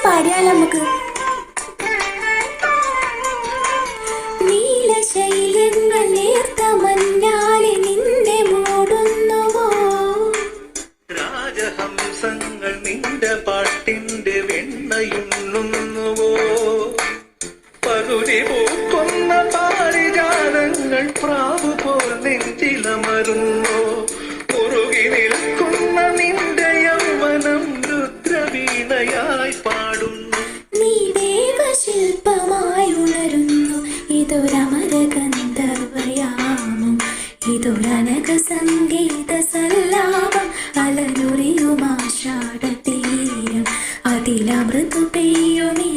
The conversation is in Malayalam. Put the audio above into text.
പാടിയാലോ നമുക്ക്? നീലശൈലങ്ങൾ നേർത്ത മഞ്ഞാലെ നിന്നെ മൂടുന്നുവോ, രാജഹംസങ്ങൾ നിന്റെ പാട്ടിന്റെ വെണ്ണയുണ്ണുന്നുവോ, പകുതി പൂക്കുന്ന പാരിജാതങ്ങൾ പ്രാവു പോൽ നെഞ്ചിലമരുന്നോ, മുറുകി നിൽക്കുന്ന നിന്റെ യൗവനം രുദ്രവീണയായി പാടുന്നു. നീ ദേവശില്പമായി ഉണരുന്നു, ഇതൊരമര ഗന്ധർവയാമം, ഇതൊരനക സംഗീത സല്ലാപം, അലനുറിയുമാഷാഢ തീരം, അതിലമൃതു പെയ്യുമീ